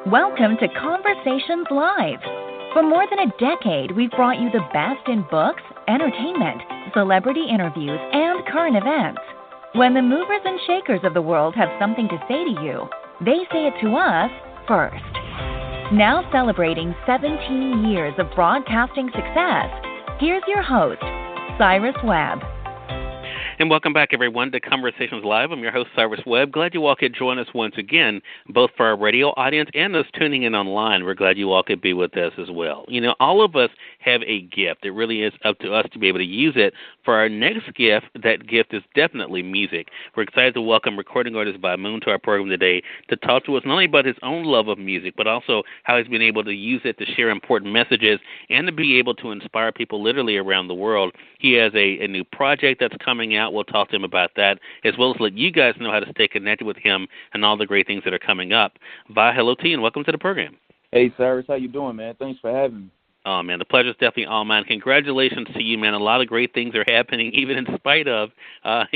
Welcome to Conversations Live. For more than a decade, we've brought you the best in books, entertainment, celebrity interviews, and current events. When the movers and shakers of the world have something to say to you, they say it to us first. Now celebrating 17 years of broadcasting success, here's your host, Cyrus Webb. And welcome back, everyone, to Conversations Live. I'm your host, Cyrus Webb. Glad you all could join us once again, both for our radio audience and those tuning in online. We're glad you all could be with us as well. You know, all of us have a gift. It really is up to us to be able to use it. For our next gift, that gift is definitely music. We're excited to welcome recording artist by Moon to our program today to talk to us not only about his own love of music, but also how he's been able to use it to share important messages and to be able to inspire people literally around the world. He has a new project that's coming out. We'll talk to him about that, as well as let you guys know how to stay connected with him and all the great things that are coming up. Vi, hello to you, and welcome to the program. Hey, Cyrus, how you doing, man? Thanks for having me. Oh, man, the pleasure's definitely all mine. Congratulations to you, man. A lot of great things are happening, even in spite of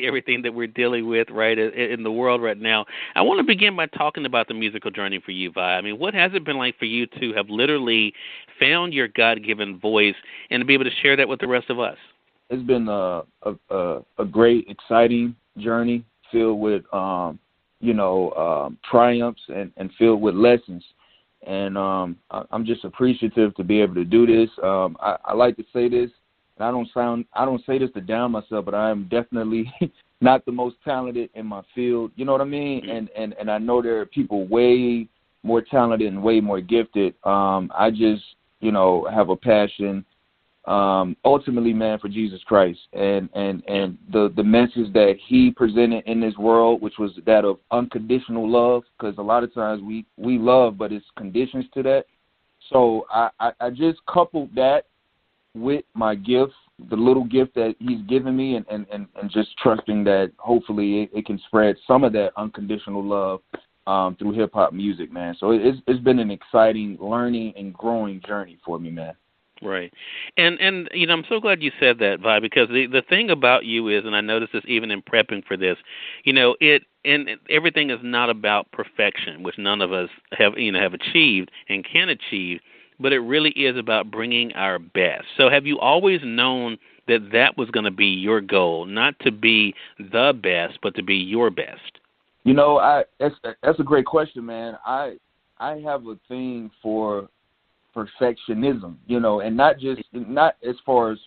everything that we're dealing with right in the world right now. I want to begin by talking about the musical journey for you, Vi. I mean, what has it been like for you to have literally found your God-given voice and to be able to share that with the rest of us? It's been a great, exciting journey filled with, triumphs and filled with lessons. And I'm just appreciative to be able to do this. I like to say this, and I don't say this to down myself, but I am definitely not the most talented in my field. You know what I mean? Mm-hmm. And I know there are people way more talented and way more gifted. I just, have a passion. Ultimately, man, for Jesus Christ and the message that he presented in this world, which was that of unconditional love, because a lot of times we love, but it's conditions to that. So I just coupled that with my gift, the little gift that he's given me, and just trusting that hopefully it can spread some of that unconditional love through hip-hop music, man. So it's been an exciting learning and growing journey for me, man. Right. And I'm so glad you said that, Vi, because the thing about you is, and I noticed this even in prepping for this, everything is not about perfection, which none of us have achieved and can achieve, but it really is about bringing our best. So have you always known that was going to be your goal, not to be the best, but to be your best? That's a great question, man. I have a thing for perfectionism, and not as far as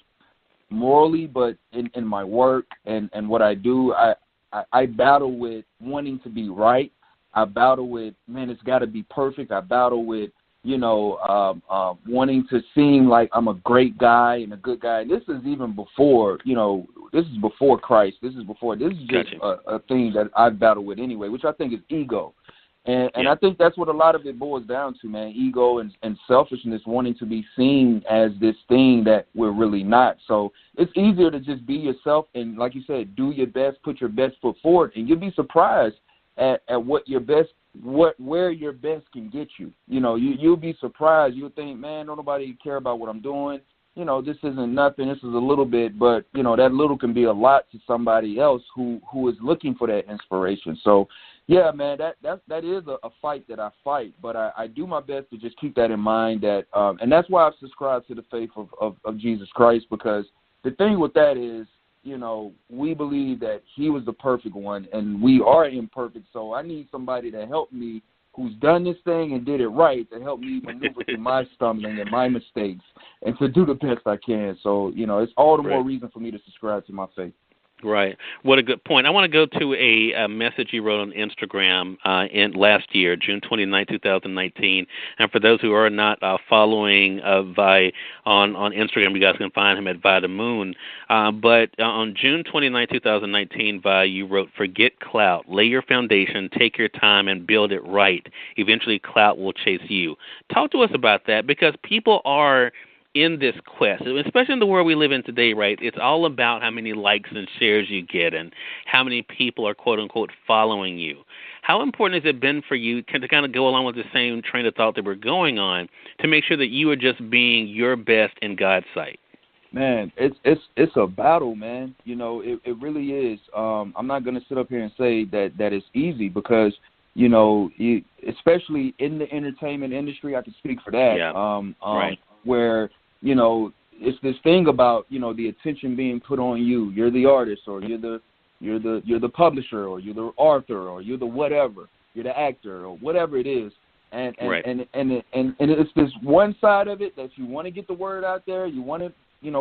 morally, but in my work and what I do, I battle with wanting to be right. I battle with, man, it's got to be perfect. I battle with, wanting to seem like I'm a great guy and a good guy. This is even before, this is before Christ. This is just a thing that I battle with anyway, which I think is ego. And I think that's what a lot of it boils down to, man, ego and selfishness, wanting to be seen as this thing that we're really not. So it's easier to just be yourself and, like you said, do your best, put your best foot forward, and you'll be surprised at where your best can get you. You'll be surprised. You'll think, man, don't nobody care about what I'm doing. This isn't nothing. This is a little bit, but, that little can be a lot to somebody else who is looking for that inspiration. So, yeah, man, that is a fight that I fight, but I do my best to just keep that in mind, that and that's why I've subscribed to the faith of Jesus Christ, because the thing with that is, we believe that he was the perfect one, and we are imperfect, so I need somebody to help me who's done this thing and did it right to help me maneuver through my stumbling and my mistakes and to do the best I can. So, it's all the more reason for me to subscribe to my faith. Right. What a good point. I want to go to a message you wrote on Instagram in last year, June 29, 2019. And for those who are not following Vi on Instagram, you guys can find him at Vi the Moon. But on June 29, 2019, Vi, you wrote, "Forget clout. Lay your foundation, take your time, and build it right. Eventually, clout will chase you." Talk to us about that, because people are in this quest, especially in the world we live in today, right? It's all about how many likes and shares you get and how many people are, quote unquote, following you. How important has it been for you to kind of go along with the same train of thought that we're going on to make sure that you are just being your best in God's sight? Man, it's a battle, man. It really is. I'm not going to sit up here and say that it's easy, because especially in the entertainment industry, I can speak for that. Yeah. Where, it's this thing about, the attention being put on you. You're the artist, or you're the publisher, or you're the author, or you're the whatever. You're the actor, or whatever it is. And it's this one side of it that you want to get the word out there. You want to,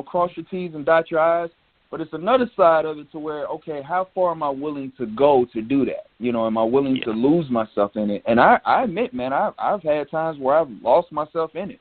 cross your T's and dot your I's. But it's another side of it to where, okay, how far am I willing to go to do that? Am I willing to lose myself in it? And I admit, man, I've had times where I've lost myself in it.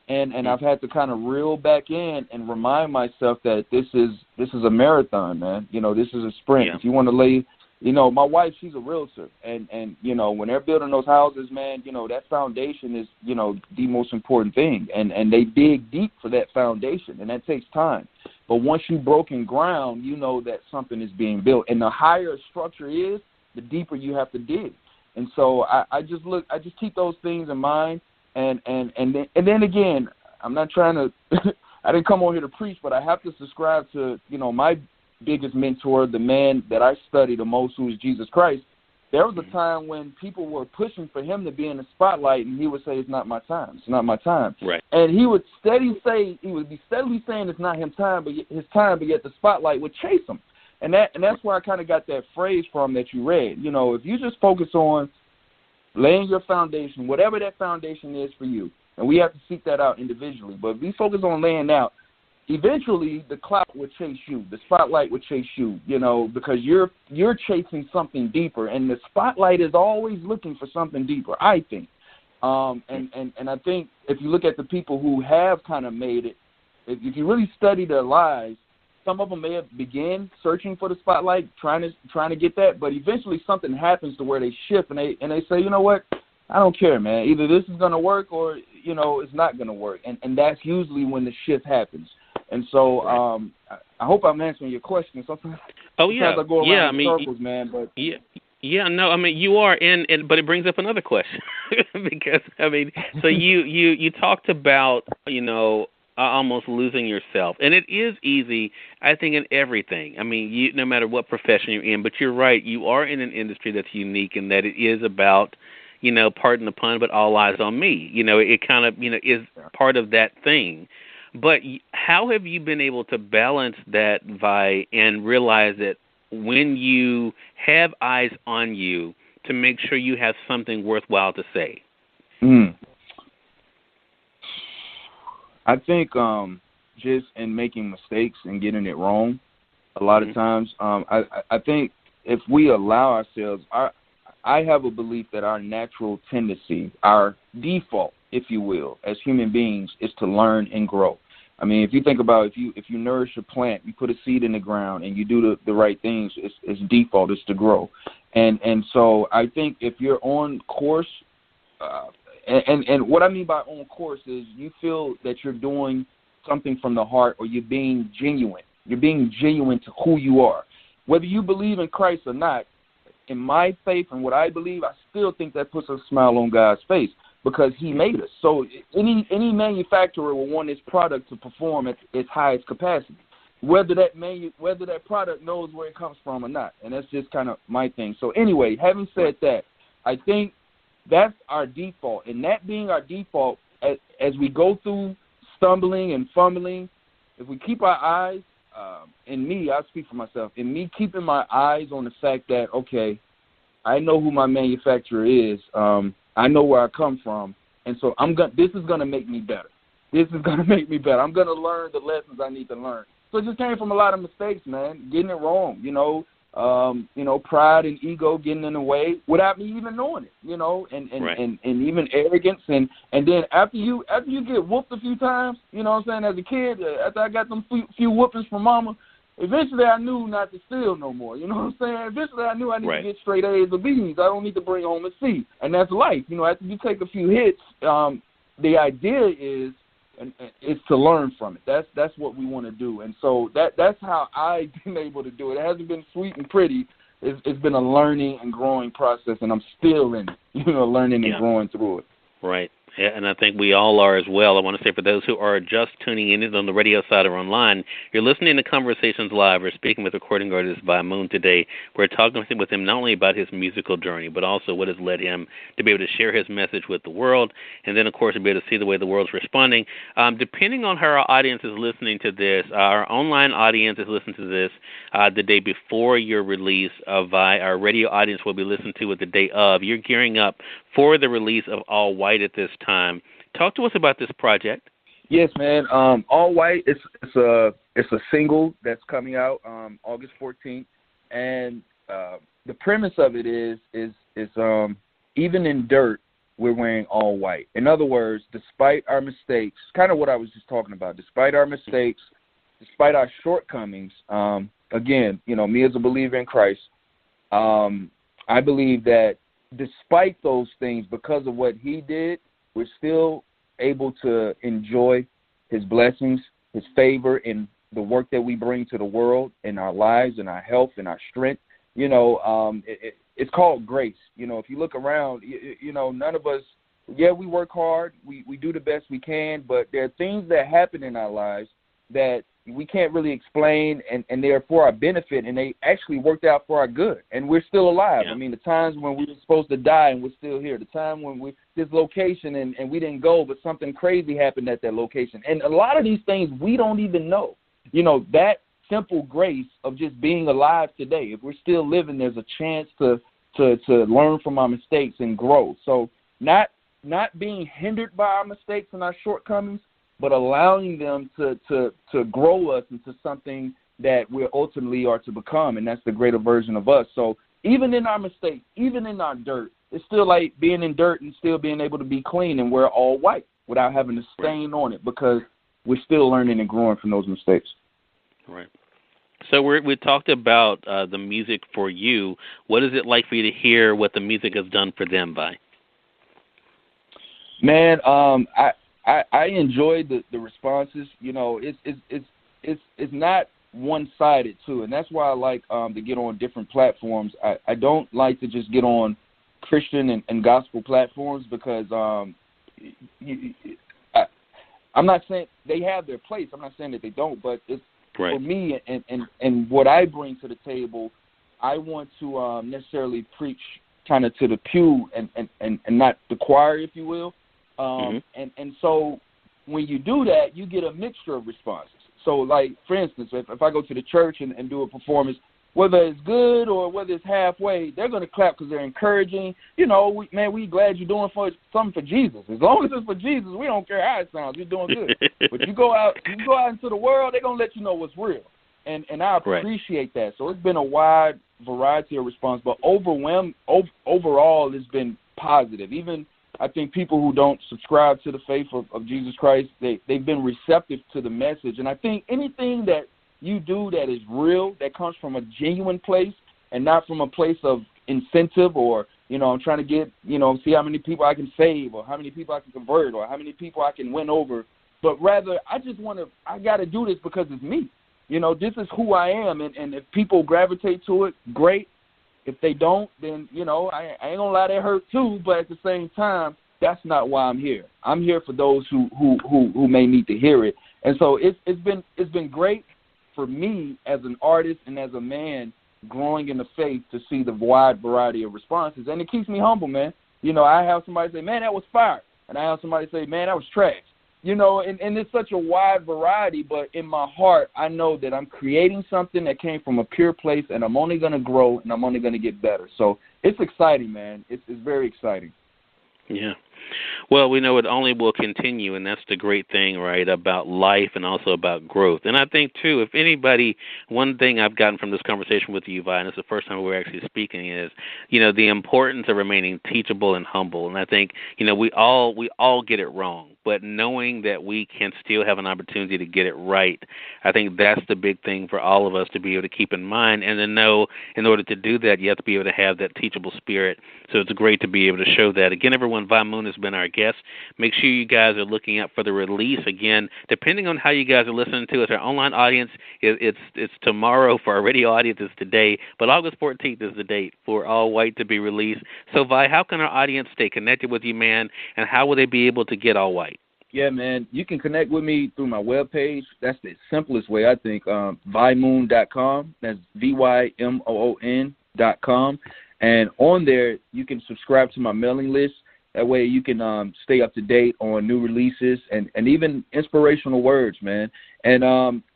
And I've had to kind of reel back in and remind myself that this is a marathon, man. This is a sprint. Yeah. If you want to lay, my wife, she's a realtor. And when they're building those houses, man, that foundation is, the most important thing. And they dig deep for that foundation, and that takes time. But once you've broken ground, you know that something is being built. And the higher a structure is, the deeper you have to dig. And so I just keep those things in mind. And then again, I'm not trying to I didn't come on here to preach, but I have to subscribe to, my biggest mentor, the man that I study the most, who is Jesus Christ. There was a time when people were pushing for him to be in the spotlight, and he would say, "It's not my time. It's not my time." Right. And he would be steadily saying it's not his time, but yet the spotlight would chase him. And that's where I kind of got that phrase from that you read. If you just focus on laying your foundation, whatever that foundation is for you, and we have to seek that out individually, but if we focus on laying out, eventually the clout will chase you, the spotlight will chase you, because you're chasing something deeper, and the spotlight is always looking for something deeper, I think. And I think if you look at the people who have kind of made it, if you really study their lives, some of them may have begun searching for the spotlight, trying to get that, but eventually something happens to where they shift and they say, you know what, I don't care, man. Either this is going to work or, it's not going to work. And that's usually when the shift happens. And so I hope I'm answering your question. Sometimes I go around in circles, man. But yeah, no, I mean, you are, but it brings up another question because, so you talked about, almost losing yourself. And it is easy, I think, in everything. No matter what profession you're in, but you're right, you are in an industry that's unique in that it is about, pardon the pun, but all eyes on me. It kind of, is part of that thing. But how have you been able to balance that, Vi, and realize that when you have eyes on you, to make sure you have something worthwhile to say? I think just in making mistakes and getting it wrong a lot of times, I think if we allow ourselves, I have a belief that our natural tendency, our default, if you will, as human beings, is to learn and grow. If you think about if you nourish a plant, you put a seed in the ground and you do the right things, it's default, it's to grow. And so I think if you're on course, and what I mean by on course is you feel that you're doing something from the heart, or you're being genuine. You're being genuine to who you are. Whether you believe in Christ or not, in my faith and what I believe, I still think that puts a smile on God's face because he made us. So any manufacturer will want his product to perform at its highest capacity, whether that product knows where it comes from or not. And that's just kind of my thing. So anyway, having said that, I think that's our default. And that being our default, as we go through stumbling and fumbling, if we keep our eyes, and me, I speak for myself, and me keeping my eyes on the fact that, okay, I know who my manufacturer is, I know where I come from, and so this is going to make me better. This is going to make me better. I'm going to learn the lessons I need to learn. So it just came from a lot of mistakes, man, getting it wrong, pride and ego getting in the way without me even knowing it, and even arrogance. And then after you get whooped a few times, as a kid, after I got them few whoopings from mama, eventually I knew not to steal no more. Eventually I knew I need to get straight A's or B's. I don't need to bring home a C. And that's life. After you take a few hits, the idea is to learn from it. That's what we want to do. And so that's how I've been able to do it. It hasn't been sweet and pretty. It's been a learning and growing process, and I'm still in it, learning and growing through it. Right. And I think we all are as well. I want to say for those who are just tuning in on the radio side or online, you're listening to Conversations Live. We're speaking with recording artist Vi Moon today. We're talking with him not only about his musical journey, but also what has led him to be able to share his message with the world, and then, of course, to be able to see the way the world's responding. Depending on how our audience is listening to this, our online audience is listening to this the day before your release of Vi. Our radio audience will be listening to it the day of. You're gearing up for the release of All White at this time. Talk to us about this project. Yes, man. All White. It's a single that's coming out August 14th, and the premise of it is even in dirt we're wearing all white. In other words, despite our mistakes, kind of what I was just talking about. Despite our mistakes, despite our shortcomings. Again, me as a believer in Christ, I believe that despite those things, because of what he did, we're still able to enjoy his blessings, his favor, and the work that we bring to the world in our lives and our health and our strength. It's called grace. If you look around, none of us, we work hard, we do the best we can, but there are things that happen in our lives that we can't really explain, and they're for our benefit, and they actually worked out for our good, and we're still alive. Yeah. I mean, the times when we were supposed to die and we're still here, the time when this location and we didn't go, but something crazy happened at that location. And a lot of these things we don't even know. That simple grace of just being alive today. If we're still living, there's a chance to learn from our mistakes and grow. So not being hindered by our mistakes and our shortcomings, but allowing them to grow us into something that we ultimately are to become, and that's the greater version of us. So even in our mistakes, even in our dirt, it's still like being in dirt and still being able to be clean and wear all white without having a stain on it, because we're still learning and growing from those mistakes. Right. So we talked about the music for you. What is it like for you to hear what the music has done for them, Vi? Man, I enjoyed the responses. It's not one-sided too, and that's why I like to get on different platforms. I don't like to just get on Christian and gospel platforms, because I'm not saying they have their place. I'm not saying that they don't, but it's right. For me and what I bring to the table, I want to necessarily preach kind of to the pew and not the choir, if you will. And so when you do that, you get a mixture of responses. So, like, for instance, if I go to the church and do a performance, whether it's good or whether it's halfway, they're going to clap because they're encouraging. We glad you're doing something for Jesus. As long as it's for Jesus, we don't care how it sounds. You're doing good. But you go out into the world, they're going to let you know what's real. And I appreciate that. So it's been a wide variety of response, but overall it's been positive. Even I think people who don't subscribe to the faith of Jesus Christ, they've been receptive to the message. And I think anything that you do that is real, that comes from a genuine place and not from a place of incentive or, I'm trying to get, see how many people I can save or how many people I can convert or how many people I can win over. But rather, I got to do this because it's me. This is who I am. And if people gravitate to it, great. If they don't, then, I ain't going to lie, that hurt too. But at the same time, that's not why I'm here. I'm here for those who may need to hear it. And so it's been great for me as an artist and as a man growing in the faith to see the wide variety of responses. And it keeps me humble, man. I have somebody say, man, that was fire. And I have somebody say, man, that was trash. And it's such a wide variety, but in my heart, I know that I'm creating something that came from a pure place, and I'm only going to grow, and I'm only going to get better. So it's exciting, man. It's very exciting. Yeah. Well, we know it only will continue, and that's the great thing, right, about life and also about growth. And I think, too, if anybody, one thing I've gotten from this conversation with you, Vi, and it's the first time we're actually speaking, is, the importance of remaining teachable and humble. And I think, we all get it wrong, but knowing that we can still have an opportunity to get it right, I think that's the big thing for all of us to be able to keep in mind, and to know in order to do that, you have to be able to have that teachable spirit. So it's great to be able to show that. Again, everyone, Vi Moon Stone has been our guest. Make sure you guys are looking out for the release. Again, depending on how you guys are listening to us, our online audience, it's tomorrow. For our radio audience, it's today. But August 14th is the date for All White to be released. So, Vi, how can our audience stay connected with you, man, and how will they be able to get All White? Yeah, man, you can connect with me through my webpage. That's the simplest way, I think, vymoon.com. That's VYMOON.com. And on there, you can subscribe to my mailing list. That way you can stay up to date on new releases and even inspirational words, man. And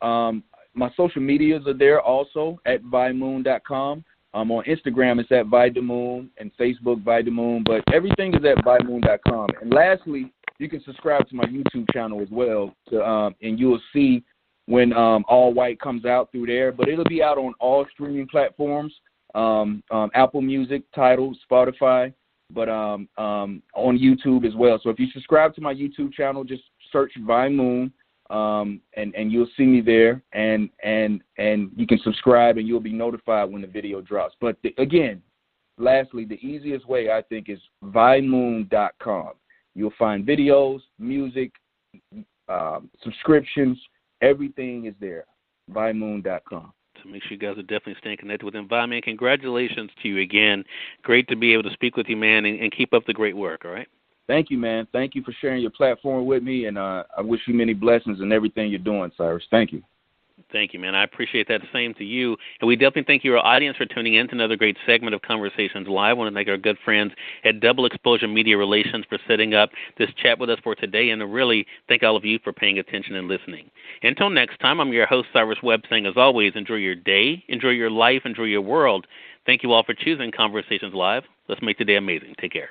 my social medias are there also at vymoon.com. On Instagram, it's at Vidamoon, and Facebook, Vidamoon. But everything is at vymoon.com. And lastly, you can subscribe to my YouTube channel as well, and you'll see when All White comes out through there. But it'll be out on all streaming platforms, Apple Music, Tidal, Spotify, but on YouTube as well. So if you subscribe to my YouTube channel, just search Vidamoon, and you'll see me there, and you can subscribe, and you'll be notified when the video drops. But again, lastly, the easiest way, I think, is vymoon.com. You'll find videos, music, subscriptions. Everything is there. vymoon.com. So make sure you guys are definitely staying connected with Vi, man. Congratulations to you again. Great to be able to speak with you, man, and keep up the great work, all right? Thank you, man. Thank you for sharing your platform with me, and I wish you many blessings in everything you're doing, Cyrus. Thank you. Thank you, man. I appreciate that. Same to you. And we definitely thank your audience for tuning in to another great segment of Conversations Live. I want to thank our good friends at Double Exposure Media Relations for setting up this chat with us for today, and to really thank all of you for paying attention and listening. Until next time, I'm your host, Cyrus Webb, saying, as always, enjoy your day, enjoy your life, enjoy your world. Thank you all for choosing Conversations Live. Let's make today amazing. Take care.